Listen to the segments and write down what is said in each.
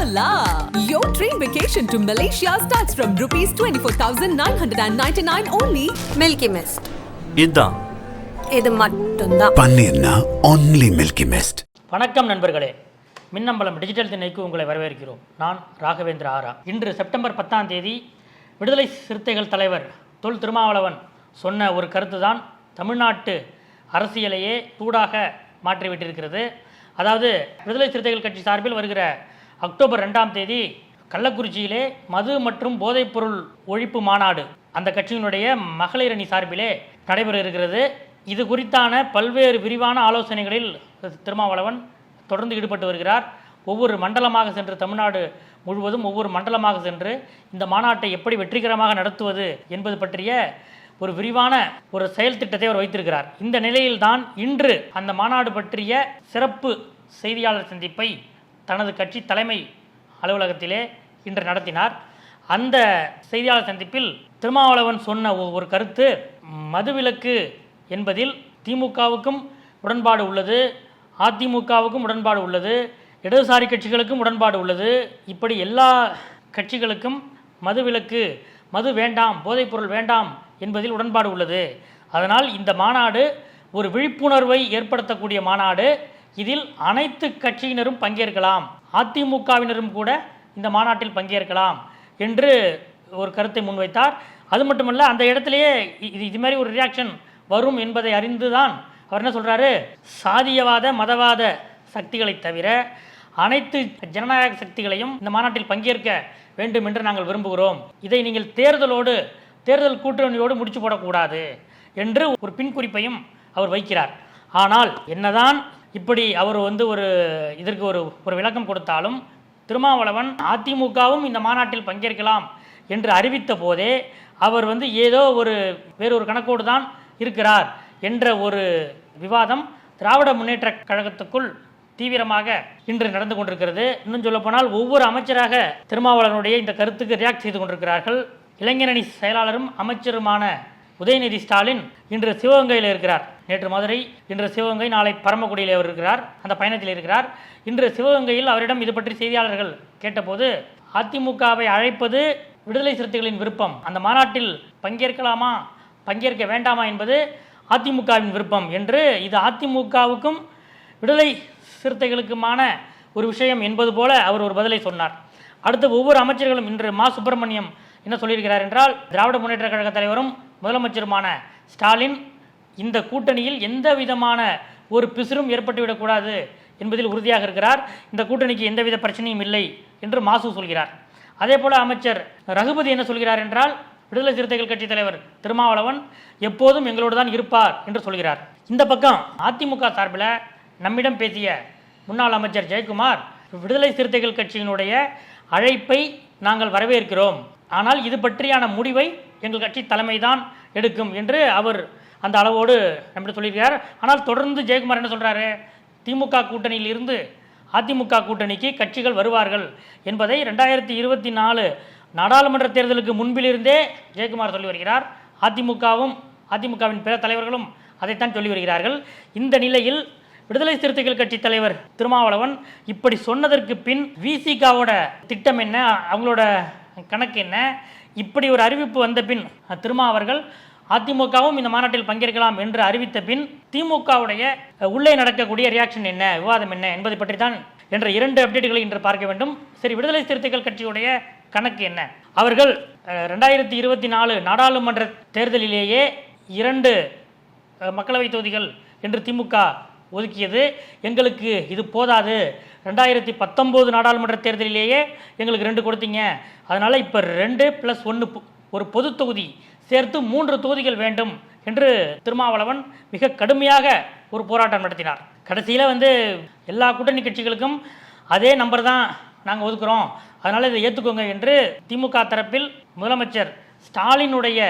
la! Your dream vacation to Malaysia starts from rupees 24,999 only. Milky Mist. இதுதான் இது மட்டும்தான் பன்னீர்னா only Milky Mist. வணக்கம் நண்பர்களே, மின்னம்பலம் டிஜிட்டல் திணைக்கு உங்களை வரவேற்கிறோம். நான் ராகவேந்திர ஆரா. இன்று செப்டம்பர் 10ஆம் தேதி விடுதலை சிறுத்தைகள் தலைவர் தொல் திருமாவளவன் சொன்ன ஒரு கருத்து தான் தமிழ்நாட்டு அரசியலையே சூடாக மாற்றிவிட்டிருக்கிறது. அதாவது விடுதலை சிறுத்தைகள் கட்சி சார்பில் வருகிற அக்டோபர் 2ஆம் தேதி கள்ளக்குறிச்சியிலே மது மற்றும் போதைப்பொருள் ஒழிப்பு மாநாடு அந்த கட்சியினுடைய மகளிர் அணி சார்பிலே நடைபெற இருக்கிறது. இது குறித்தான பல்வேறு விரிவான ஆலோசனைகளில் திருமாவளவன் தொடர்ந்து ஈடுபட்டு வருகிறார். ஒவ்வொரு மண்டலமாக சென்று தமிழ்நாடு முழுவதும் ஒவ்வொரு மண்டலமாக சென்று இந்த மாநாட்டை எப்படி வெற்றிகரமாக நடத்துவது என்பது பற்றிய ஒரு விரிவான ஒரு செயல் திட்டத்தை அவர் வைத்திருக்கிறார். இந்த நிலையில்தான் இன்று அந்த மாநாடு பற்றிய சிறப்பு செய்தியாளர் சந்திப்பை தனது கட்சி தலைமை அலுவலகத்திலே இன்று நடத்தினார். அந்த செய்தியாளர் சந்திப்பில் திருமாவளவன் சொன்ன ஒரு கருத்து, மதுவிலக்கு என்பதில் திமுகவுக்கும் உடன்பாடு உள்ளது, அதிமுகவுக்கும் உடன்பாடு உள்ளது, இடதுசாரி கட்சிகளுக்கும் உடன்பாடு உள்ளது. இப்படி எல்லா கட்சிகளுக்கும் மதுவிலக்கு, மது வேண்டாம், போதைப்பொருள் வேண்டாம் என்பதில் உடன்பாடு உள்ளது. அதனால் இந்த மாநாடு ஒரு விழிப்புணர்வை ஏற்படுத்தக்கூடிய மாநாடு. இதில் அனைத்து கட்சியினரும் பங்கேற்கலாம், அதிமுகவினரும் கூட இந்த மாநாட்டில் பங்கேற்கலாம் என்று ஒரு கருத்தை முன்வைத்தார். அது மட்டுமல்ல, அந்த இடத்திலேயே இது மாதிரி ஒரு ரியாக்ஷன் வரும் என்பதை அறிந்துதான் அவர் என்ன சொல்கிறாரு, சாதியவாத மதவாத சக்திகளை தவிர அனைத்து ஜனநாயக சக்திகளையும் இந்த மாநாட்டில் பங்கேற்க வேண்டும் என்று நாங்கள் விரும்புகிறோம். இதை நீங்கள் தேர்தல் கூட்டணியோடு முடிச்சு போடக்கூடாது என்று ஒரு பின்குறிப்பையும் அவர் வைக்கிறார். ஆனால் என்னதான் இப்படி அவர் இதற்கு ஒரு விளக்கம் கொடுத்தாலும் திருமாவளவன் அதிமுகவும் இந்த மாநாட்டில் பங்கேற்கலாம் என்று அறிவித்த போதே அவர் ஏதோ வேறொரு கணக்கோடு தான் இருக்கிறார் என்ற ஒரு விவாதம் திராவிட முன்னேற்ற கழகத்துக்குள் தீவிரமாக இன்று நடந்து கொண்டிருக்கிறது. இன்னும் சொல்லப்போனால் ஒவ்வொரு அமைச்சராக திருமாவளவனுடைய இந்த கருத்துக்கு ரியாக்ட் செய்து கொண்டிருக்கிறார்கள். இளைஞரணி செயலாளரும் அமைச்சருமான உதயநிதி ஸ்டாலின் இன்று சிவகங்கையில் இருக்கிறார். நேற்று மதுரை, இன்று சிவகங்கை, நாளை பரமக்குடியில் அவர் இருக்கிறார், அந்த பயணத்தில் இருக்கிறார். இன்று சிவகங்கையில் அவரிடம் இது பற்றி செய்தியாளர்கள் கேட்டபோது, அதிமுகவை அழைப்பது விடுதலை சிறுத்தைகளின் விருப்பம், அந்த மாநாட்டில் பங்கேற்கலாமா பங்கேற்க வேண்டாமா என்பது அதிமுகவின் விருப்பம் என்று, இது அதிமுகவுக்கும் விடுதலை சிறுத்தைகளுக்குமான ஒரு விஷயம் என்பது போல அவர் ஒரு பதிலை சொன்னார். அடுத்து ஒவ்வொரு அமைச்சர்களும் இன்று மா சுப்பிரமணியம் என்ன சொல்லியிருக்கிறார் என்றால், திராவிட முன்னேற்ற கழக தலைவரும் முதலமைச்சருமான ஸ்டாலின் இந்த கூட்டணியில் எந்த விதமான ஒரு பிசுறும் ஏற்பட்டுவிடக்கூடாது என்பதில் உறுதியாக இருக்கிறார். இந்த கூட்டணிக்கு எந்தவித பிரச்சனையும் இல்லை என்று மாசு சொல்கிறார். அதே போல அமைச்சர் ரகுபதி என்ன சொல்கிறார் என்றால், விடுதலை சிறுத்தைகள் கட்சி தலைவர் திருமாவளவன் எப்போதும் எங்களோடு தான் இருப்பார் என்று சொல்கிறார். இந்த பக்கம் அதிமுக சார்பில் நம்மிடம் பேசிய முன்னாள் அமைச்சர் ஜெயக்குமார், விடுதலை சிறுத்தைகள் கட்சியினுடைய அழைப்பை நாங்கள் வரவேற்கிறோம், ஆனால் இது பற்றியான முடிவை எங்கள் கட்சி தலைமை தான் எடுக்கும் என்று அவர் அந்த அளவோடு நம்மிடம் சொல்லியிருக்கிறார். ஆனால் தொடர்ந்து ஜெயக்குமார் என்ன சொல்கிறாரு, திமுக கூட்டணியில் இருந்து அதிமுக கூட்டணிக்கு கட்சிகள் வருவார்கள் என்பதை 2024 நாடாளுமன்ற தேர்தலுக்கு முன்பிலிருந்தே ஜெயக்குமார் சொல்லி வருகிறார். அதிமுகவின் பிற தலைவர்களும் அதைத்தான் சொல்லி வருகிறார்கள். இந்த நிலையில் விடுதலை சிறுத்தைகள் கட்சி தலைவர் திருமாவளவன் இப்படி சொன்னதற்கு பின் விசிகாவோட திட்டம் என்ன, அவங்களோட கணக்கு என்ன, இப்படி ஒரு அறிவிப்பு வந்த பின் திருமாவர்கள் அதிமுகவும் இந்த மாநாட்டில் பங்கேற்கலாம் என்று அறிவித்த பின் திமுகவுடைய உள்ளே நடக்கக்கூடிய ரியாக்ஷன் என்ன, விவாதம் என்ன என்பதை பற்றி தான் என்ற 2 அப்டேட்டுகளை இன்று பார்க்க வேண்டும். சரி, விடுதலை சிறுத்தைகள் கட்சியுடைய கணக்கு என்ன? அவர்கள் 2024 நாடாளுமன்ற தேர்தலிலேயே 2 மக்களவை தொகுதிகள் என்று திமுக ஒதுக்கியது. எங்களுக்கு இது போதாது, 2019 நாடாளுமன்ற தேர்தலிலேயே எங்களுக்கு 2 கொடுத்தீங்க, அதனால் இப்போ 2+1 ஒரு பொது தொகுதி சேர்த்து 3 தொகுதிகள் வேண்டும் என்று திருமாவளவன் மிக கடுமையாக ஒரு போராட்டம் நடத்தினார். கடைசியில் எல்லா கூட்டணி கட்சிகளுக்கும் அதே நம்பர் தான் நாங்கள் ஒதுக்குறோம், அதனால் இதை ஏற்றுக்கோங்க என்று திமுக தரப்பில் முதலமைச்சர் ஸ்டாலினுடைய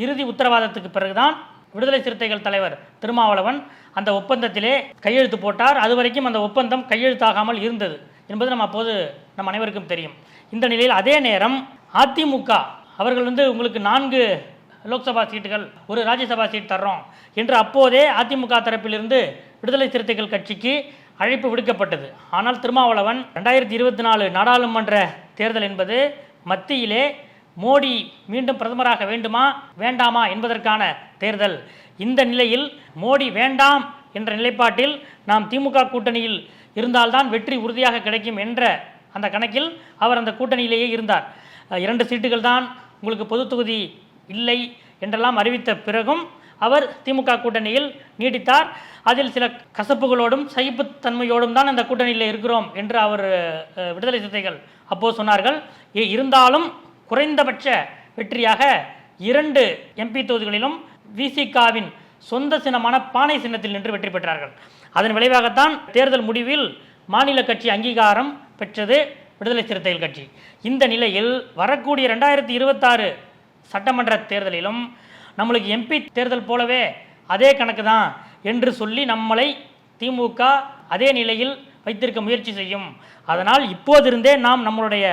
இறுதி உத்தரவாதத்துக்கு பிறகுதான் விடுதலை சிறுத்தைகள் தலைவர் திருமாவளவன் அந்த ஒப்பந்தத்திலே கையெழுத்து போட்டார். அதுவரைக்கும் அந்த ஒப்பந்தம் கையெழுத்தாகாமல் இருந்தது என்பது நம் அனைவருக்கும் தெரியும். இந்த நிலையில் அதே நேரம் அதிமுக அவர்கள் உங்களுக்கு 4 லோக்சபா சீட்டுகள், 1 ராஜ்யசபா சீட் தர்றோம் என்று அப்போதே அதிமுக தரப்பிலிருந்து விடுதலை சிறுத்தைகள் கட்சிக்கு அழைப்பு விடுக்கப்பட்டது. ஆனால் திருமாவளவன் 2024 நாடாளுமன்ற தேர்தல் என்பது மத்தியிலே மோடி மீண்டும் பிரதமராக வேண்டுமா வேண்டாமா என்பதற்கான தேர்தல். இந்த நிலையில் மோடி வேண்டாம் என்ற நிலைப்பாட்டில் நாம் திமுக கூட்டணியில் இருந்தால்தான் வெற்றி உறுதியாக கிடைக்கும் என்ற அந்த கணக்கில் அவர் அந்த கூட்டணியிலேயே இருந்தார். 2 சீட்டுகள் தான் உங்களுக்கு பொது தொகுதி இல்லை என்றெல்லாம் அறிவித்த பிறகும் அவர் திமுக கூட்டணியில் நீடித்தார். அதில் சில கசப்புகளோடும் சகிப்புத்தன்மையோடும் தான் அந்த கூட்டணியில் இருக்கிறோம் என்று அவர் விடுதலை சிறுத்தைகள் அப்போது சொன்னார்கள். இருந்தாலும் குறைந்தபட்ச வெற்றியாக 2 MP தொகுதிகளிலும் விசிகாவின் சொந்த சின்னமான பானை சின்னத்தில் நின்று வெற்றி பெற்றார்கள். அதன் விளைவாகத்தான் தேர்தல் முடிவில் மாநில கட்சி அங்கீகாரம் பெற்றது விடுதலை சிறுத்தைகள் கட்சி. இந்த நிலையில் வரக்கூடிய 2026 சட்டமன்ற தேர்தலிலும் நம்மளுக்கு MP தேர்தல் போலவே அதே கணக்கு தான் என்று சொல்லி நம்மளை திமுக அதே நிலையில் வைத்திருக்க முயற்சி செய்யும். அதனால் இப்போதிருந்தே நாம் நம்மளுடைய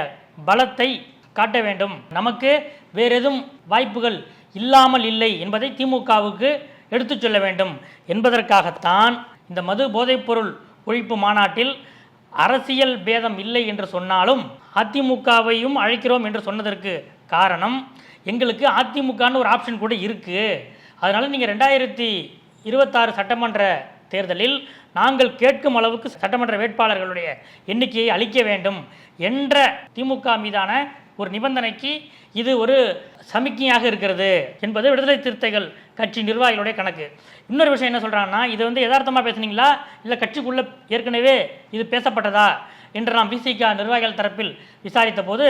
பலத்தை காட்ட வேண்டும். நமக்கு வேறு எதுவும் வாய்ப்புகள் இல்லாமல் இல்லை என்பதை திமுகவுக்கு எடுத்துச் சொல்ல வேண்டும் என்பதற்காகத்தான் இந்த மது போதைப்பொருள் ஒழிப்பு மாநாட்டில் அரசியல் பேதம் இல்லை என்று சொன்னாலும் அதிமுகவையும் அழைக்கிறோம் என்று சொன்னதற்கு காரணம், எங்களுக்கு அதிமுகன்னு ஒரு ஆப்ஷன் கூட இருக்குது. அதனால் நீங்கள் 2026 சட்டமன்ற தேர்தலில் நாங்கள் கேட்கும் அளவுக்கு சட்டமன்ற வேட்பாளர்களுடைய எண்ணிக்கையை அளிக்க வேண்டும் என்ற திமுக மீதான ஒரு நிபந்தனைக்கு இது ஒரு சமிக்கையாக இருக்கிறது என்பது விடுதலை சிறுத்தைகள் கட்சி நிர்வாகிகளுடைய கணக்கு. இன்னொரு விஷயம் என்ன சொல்கிறாங்கன்னா, இது யதார்த்தமாக பேசுனீங்களா இல்லை கட்சிக்குள்ளே ஏற்கனவே இது பேசப்பட்டதா என்று நாம் விசிக நிர்வாகிகள் தரப்பில் விசாரித்த போது,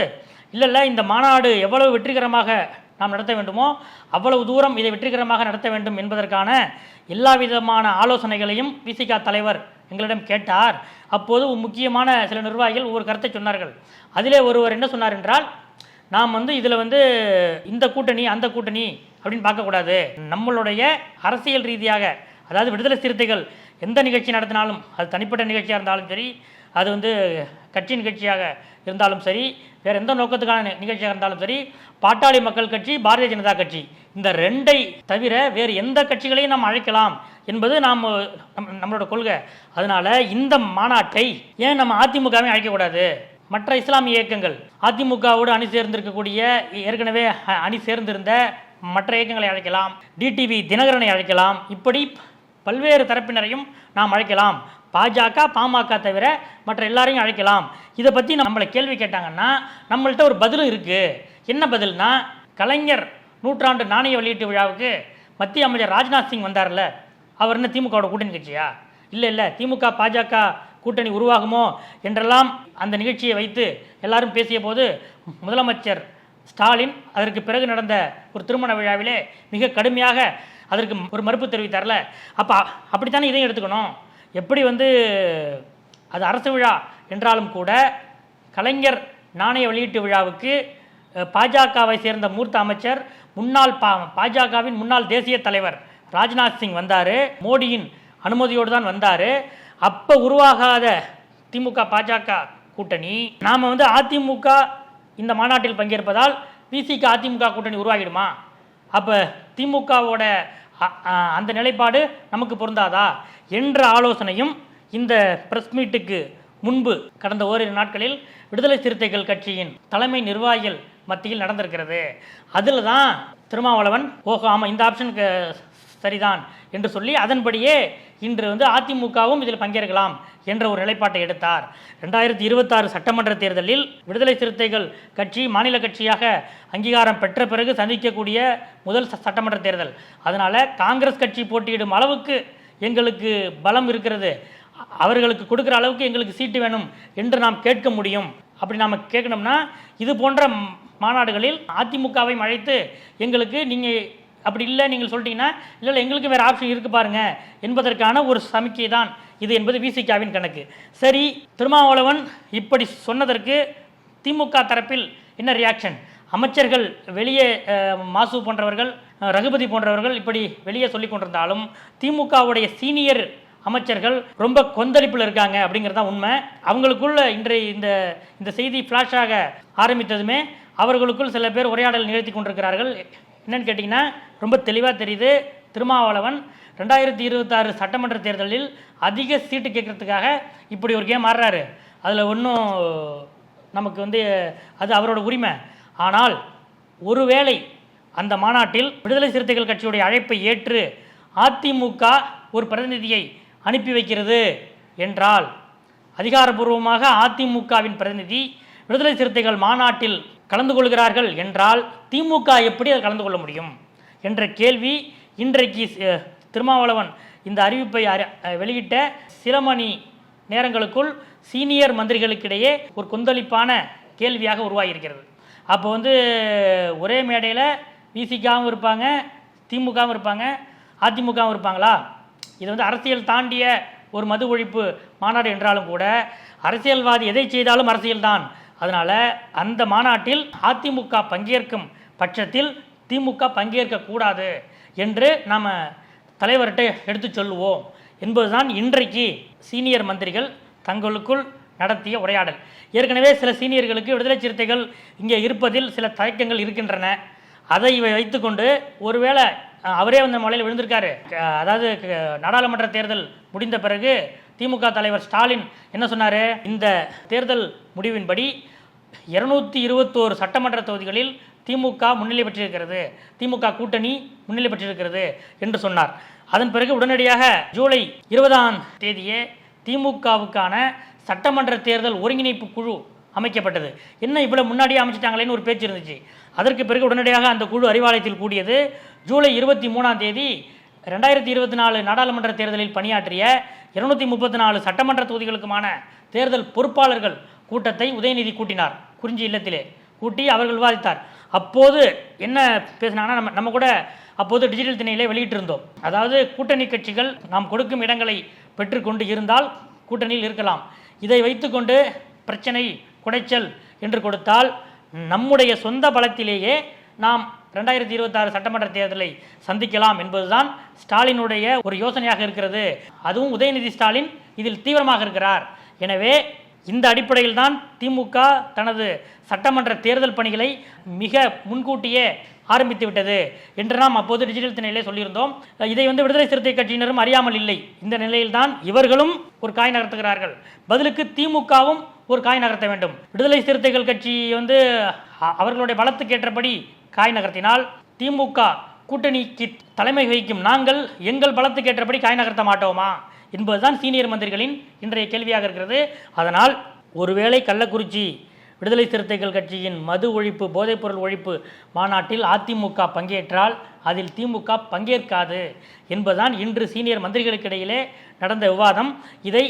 இல்லை இந்த மாநாடு எவ்வளவு வெற்றிகரமாக நாம் நடத்த வேண்டுமோ அவ்வளவு தூரம் இதை வெற்றிகரமாக நடத்த வேண்டும் என்பதற்கான எல்லா விதமான ஆலோசனைகளையும் விசிக தலைவர் எங்களிடம் கேட்டார். அப்போது முக்கியமான சில நிர்வாகிகள் ஒவ்வொரு கருத்தை சொன்னார்கள். அதிலே ஒருவர் என்ன சொன்னார் என்றால், நாம் இதில் இந்த கூட்டணி அந்த கூட்டணி அப்படின்னு பார்க்கக்கூடாது. நம்மளுடைய அரசியல் ரீதியாக, அதாவது விடுதலை சிறுத்தைகள் எந்த நிகழ்ச்சி நடத்தினாலும், அது தனிப்பட்ட நிகழ்ச்சியாக இருந்தாலும் சரி, அது கட்சி நிகழ்ச்சியாக இருந்தாலும் சரி, வேறு எந்த நோக்கத்துக்கான நிகழ்ச்சியாக இருந்தாலும் சரி, பாட்டாளி மக்கள் கட்சி, பாரதிய ஜனதா கட்சி, இந்த 2ஐ தவிர வேறு எந்த கட்சிகளையும் நாம் அழைக்கலாம் என்பது நம்மளோட கொள்கை. அதனால் இந்த மாநாட்டை ஏன் நம்ம அதிமுகவை அழைக்கக்கூடாது? மற்ற இஸ்லாமிய இயக்கங்கள், அதிமுகவோடு அணி சேர்ந்திருக்கக்கூடிய, ஏற்கனவே அணி சேர்ந்திருந்த மற்ற இயக்கங்களை அழைக்கலாம், டிடிவி தினகரனை அழைக்கலாம், இப்படி பல்வேறு தரப்பினரையும் நாம் அழைக்கலாம். பாஜக பாமக தவிர மற்ற எல்லாரையும் அழைக்கலாம். இதை பற்றி நம்மளை கேள்வி கேட்டாங்கன்னா நம்மள்கிட்ட ஒரு பதிலும் இருக்குது. என்ன பதில்னா, கலைஞர் 100ஆண்டு நாணய வெளியீட்டு விழாவுக்கு மத்திய அமைச்சர் ராஜ்நாத் சிங் வந்தார்ல, அவர் என்ன திமுகவோட கூட்டணி கட்சியா? இல்லை திமுக பாஜக கூட்டணி உருவாகுமோ என்றெல்லாம் அந்த நிகழ்ச்சியை வைத்து எல்லாரும் பேசிய போது முதலமைச்சர் ஸ்டாலின் அதற்கு பிறகு நடந்த ஒரு திருமண விழாவிலே மிக கடுமையாக அதற்கு ஒரு மறுப்பு தெரிவித்தார்ல. அப்போ அப்படித்தானே இதையும் எடுத்துக்கணும். எப்படி அது அரசு விழா என்றாலும் கூட கலைஞர் நாணய வெளியீட்டு விழாவுக்கு பாஜகவை சேர்ந்த மூர்த்த அமைச்சர், முன்னாள் பாஜகவின் முன்னாள் தேசிய தலைவர் ராஜ்நாத் சிங் வந்தார். மோடியின் அனுமதியோடு தான் வந்தார். அப்போ உருவாகாத திமுக பாஜக கூட்டணி, நாம் அதிமுக இந்த மாநாட்டில் பங்கேற்பதால் விசிக அதிமுக கூட்டணி உருவாகிடுமா? அப்போ திமுகவோட அந்த நிலைப்பாடு நமக்கு பொருந்தாதா என்ற ஆலோசனையும் இந்த பிரஸ் மீட்டுக்கு முன்பு கடந்த ஓரிரு நாட்களில் விடுதலை சிறுத்தைகள் கட்சியின் தலைமை நிர்வாகிகள் மத்தியில் நடந்திருக்கிறது. அதில் தான் திருமாவளவன் ஆமாம் இந்த ஆப்ஷனுக்கு சரிதான் என்று சொல்லி அதன்படியே இன்று அதிமுகவும் இதில் பங்கேற்கலாம் என்ற ஒரு நிலைப்பாட்டை எடுத்தார். 2026 சட்டமன்ற தேர்தலில் விடுதலை சிறுத்தைகள் கட்சி மாநில கட்சியாக அங்கீகாரம் பெற்ற பிறகு சந்திக்கக்கூடிய முதல் சட்டமன்ற தேர்தல். அதனால் காங்கிரஸ் கட்சி போட்டியிடும் அளவுக்கு எங்களுக்கு பலம் இருக்கிறது, அவர்களுக்கு கொடுக்குற அளவுக்கு எங்களுக்கு சீட்டு வேணும் என்று நாம் கேட்க முடியும். அப்படி நாம் கேட்கணும்னா இது போன்ற மாநாடுகளில் அதிமுகவை அழைத்து எங்களுக்கு நீங்கள் அப்படி இல்லை நீங்கள் சொல்லிட்டீங்கன்னா இல்லை எங்களுக்கு வேறு ஆப்ஷன் இருக்குது பாருங்க என்பதற்கான ஒரு சமிக்கை தான் இது என்பது விசிகாவின் கணக்கு. சரி, திருமாவளவன் இப்படி சொன்னதற்கு திமுக தரப்பில் என்ன ரியாக்ஷன்? அமைச்சர்கள் வெளியே மாசு போன்றவர்கள், ரகுபதி போன்றவர்கள் இப்படி வெளியே சொல்லி கொண்டிருந்தாலும் திமுகவுடைய சீனியர் அமைச்சர்கள் ரொம்ப கொந்தளிப்பில் இருக்காங்க அப்படிங்கிறது தான் உண்மை. அவங்களுக்குள்ள இன்றைய இந்த செய்தி ஃப்ளாஷாக ஆரம்பித்ததுமே அவர்களுக்குள் சில பேர் உரையாடல் நிகழ்த்தி கொண்டிருக்கிறார்கள். என்னன்னு கேட்டிங்கன்னா ரொம்ப தெளிவாக தெரியுது, திருமாவளவன் 2026 சட்டமன்ற தேர்தலில் அதிக சீட்டு கேட்கறதுக்காக இப்படி ஒரு கேம் ஆடுறாரு. அதில் ஒன்றும் நமக்கு அது அவரோட உரிமை. ஆனால் ஒருவேளை அந்த மாநாட்டில் விடுதலை சிறுத்தைகள் கட்சியுடைய அழைப்பை ஏற்று அதிமுக ஒரு பிரதிநிதியை அனுப்பி வைக்கிறது என்றால், அதிகாரப்பூர்வமாக அதிமுகவின் பிரதிநிதி விடுதலை சிறுத்தைகள் மாநாட்டில் கலந்து கொள்கிறார்கள் என்றால் திமுக எப்படி அதை கலந்து கொள்ள முடியும் என்ற கேள்வி இன்றைக்கு திருமாவளவன் இந்த அறிவிப்பை வெளியிட்ட சில மணி நேரங்களுக்குள் சீனியர் மந்திரிகளுக்கிடையே ஒரு கொந்தளிப்பான கேள்வியாக உருவாகியிருக்கிறது. அப்போ ஒரே மேடையில் விசிகாவும் இருப்பாங்க, திமுகவும் இருப்பாங்க, அதிமுகவும் இருப்பாங்களா? இது அரசியல் தாண்டிய ஒரு மது ஒழிப்பு மாநாடு என்றாலும் கூட அரசியல்வாதி எதை செய்தாலும் அரசியல்தான். அதனால் அந்த மாநாட்டில் அதிமுக பங்கேற்கும் பட்சத்தில் திமுக பங்கேற்கக்கூடாது என்று நாம் தலைவர்கிட்ட எடுத்து சொல்லுவோம் என்பதுதான் இன்றைக்கு சீனியர் மந்திரிகள் தங்களுக்குள் நடத்திய உரையாடல். ஏற்கனவே சில சீனியர்களுக்கு விடுதலை சிறுத்தைகள் இங்கே இருப்பதில் சில தயக்கங்கள் இருக்கின்றன. அதை வைத்துக்கொண்டு ஒருவேளை அவரே மலையில் விழுந்திருக்காரு. அதாவது நாடாளுமன்ற தேர்தல் முடிந்த பிறகு திமுக தலைவர் ஸ்டாலின் என்ன சொன்னார்? இந்த தேர்தல் முடிவின்படி 221 சட்டமன்ற தொகுதிகளில் திமுக முன்னிலை பெற்றிருக்கிறது, திமுக கூட்டணி முன்னிலை பெற்றிருக்கிறது என்று சொன்னார். அதன் பிறகு உடனடியாக ஜூலை 20ஆம் தேதியே திமுகவுக்கான சட்டமன்ற தேர்தல் ஒருங்கிணைப்பு குழு அமைக்கப்பட்டது. என்ன இவ்வளோ முன்னாடியே அமைச்சிட்டாங்களேன்னு ஒரு பேச்சு இருந்துச்சு. அதற்கு பிறகு உடனடியாக அந்த குழு அறிவாலயத்தில் கூடியது. ஜூலை 23ஆம் தேதி 2024 நாடாளுமன்ற தேர்தலில் பணியாற்றிய 234 சட்டமன்ற தொகுதிகளுக்குமான தேர்தல் பொறுப்பாளர்கள் கூட்டத்தை உதயநிதி கூட்டினார். குறிஞ்சி இல்லத்திலே கூட்டி அவர்கள் விவாதித்தார். அப்போது என்ன பேசினாங்கன்னா, நம்ம கூட அப்போது டிஜிட்டல் திணையிலே வெளியிட்டிருந்தோம். அதாவது கூட்டணி கட்சிகள் நாம் கொடுக்கும் இடங்களை பெற்றுக்கொண்டு இருந்தால் கூட்டணியில் இருக்கலாம், இதை வைத்துக்கொண்டு பிரச்சனை குடைச்சல் என்று கொடுத்தால் நம்முடைய சொந்த பலத்திலேயே நாம் 2026 சட்டமன்ற தேர்தலை சந்திக்கலாம் என்பதுதான் ஸ்டாலினுடைய ஒரு யோசனையாக இருக்கிறது. அதுவும் உதயநிதி ஸ்டாலின் இதில் தீவிரமாக இருக்கிறார். எனவே இந்த அடிப்படையில் தான் திமுக தனது சட்டமன்ற தேர்தல் பணிகளை மிக முன்கூட்டியே ஆரம்பித்து விட்டது என்று நாம் அப்போது டிஜிட்டல் திணையிலே சொல்லியிருந்தோம். இதை விடுதலை சிறுத்தை கட்சியினரும் அறியாமல் இல்லை. இந்த நிலையில்தான் இவர்களும் ஒரு காய் நகர்த்துகிறார்கள். பதிலுக்கு திமுகவும் ஒரு காய் நகர்த்த வேண்டும். விடுதலை சிறுத்தைகள் கட்சி அவர்களுடைய பலத்துக்கு ஏற்றபடி காய் நகர்த்தினால் திமுக கூட்டணிக்கு தலைமை வகிக்கும் நாங்கள் எங்கள் பலத்துக்கு ஏற்றபடி காய் நகர்த்த மாட்டோமா என்பதுதான் சீனியர் மந்திரிகளின் இன்றைய கேள்வியாக இருக்கிறது. அதனால் ஒருவேளை கள்ளக்குறிச்சி விடுதலை சிறுத்தைகள் கட்சியின் மது ஒழிப்பு போதைப்பொருள் ஒழிப்பு மாநாட்டில் அதிமுக பங்கேற்றால் அதில் திமுக பங்கேற்காது என்பதுதான் இன்று சீனியர் மந்திரிகளுக்கிடையிலே நடந்த விவாதம். இதை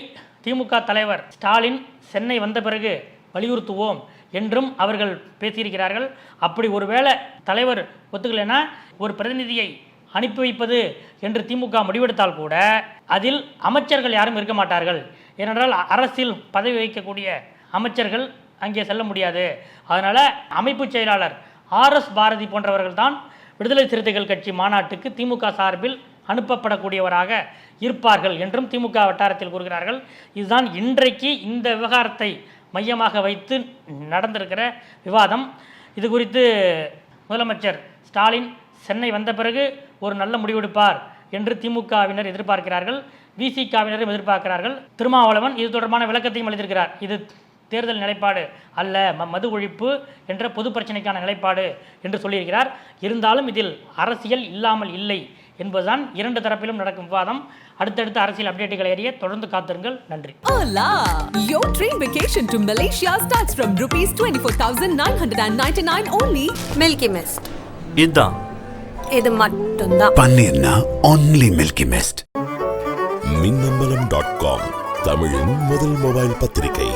திமுக தலைவர் ஸ்டாலின் சென்னை வந்த பிறகு வலியுறுத்துவோம் என்றும் அவர்கள் பேசியிருக்கிறார்கள். அப்படி ஒருவேளை தலைவர் ஒத்துக்கலைன்னா ஒரு பிரதிநிதியை அனுப்பி வைப்பது என்று திமுக முடிவெடுத்தால் கூட அதில் அமைச்சர்கள் யாரும் இருக்க மாட்டார்கள். ஏனென்றால் அரசில் பதவி வகிக்கக்கூடிய அமைச்சர்கள் அங்கே செல்ல முடியாது. அதனால் அமைப்பு செயலாளர் RS பாரதி போன்றவர்கள் தான் விடுதலை சிறுத்தைகள் கட்சி மாநாட்டுக்கு திமுக சார்பில் அனுப்பப்படக்கூடியவராக இருப்பார்கள் என்றும் திமுக வட்டாரத்தில் கூறுகிறார்கள். இதுதான் இன்றைக்கு இந்த விவகாரத்தை மையமாக வைத்து நடந்திருக்கிற விவாதம். இது குறித்து முதலமைச்சர் ஸ்டாலின் சென்னை வந்த பிறகு ஒரு நல்ல முடிவெடுப்பார் என்று திமுகவினர் எதிர்பார்க்கிறார்கள், விசிகாவினரும் எதிர்பார்க்கிறார்கள். திருமாவளவன் இது தொடர்பான விளக்கத்தையும் அளித்திருக்கிறார். இது தேர்தல் நிலைப்பாடு அல்ல, மது ஒழிப்பு என்ற பொது பிரச்சனைக்கான நிலைப்பாடு என்று சொல்லியிருக்கிறார். இருந்தாலும் இதில் அரசியல் இல்லாமல் இல்லை என்பதுதான் இரண்டு தரப்பிலும் நடக்கும் விவாதம். அடுத்தடுத்த அரசியல் அப்டேட்டுகளை அறிய தொடர்ந்து காத்திருங்கள். நன்றி. Hola! Your train vacation to Malaysia starts from ₹24,999 only. Milky mist. இதான் இது மட்டும்தான். பன்னீர்னா only Milky Mist. மின்னம்பலம்.com தமிழின் முதல் மொபைல் பத்திரிகை.